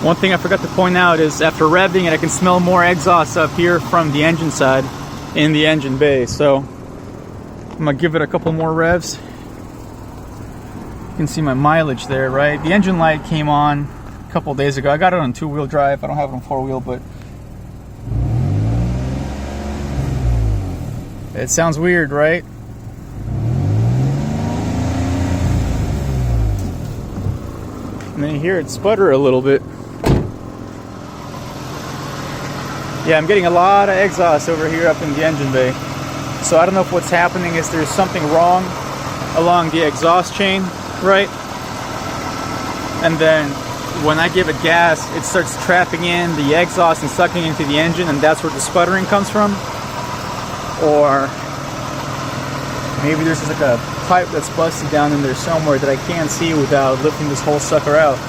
One thing I forgot to point out is after revving it, I can smell more exhaust up here from the engine side in the engine bay. So I'm gonna give it a couple more revs. You can see my mileage there, right? The engine light came on a couple days ago. I got it on 2-wheel drive. I don't have it on 4-wheel, but it sounds weird, right? And then you hear it sputter a little bit. Yeah, I'm getting a lot of exhaust over here up in the engine bay. So I don't know if what's happening is there's something wrong along the exhaust chain, right? And then when I give it gas, it starts trapping in the exhaust and sucking into the engine, and that's where the sputtering comes from. Or maybe there's just like a pipe that's busted down in there somewhere that I can't see without lifting this whole sucker out.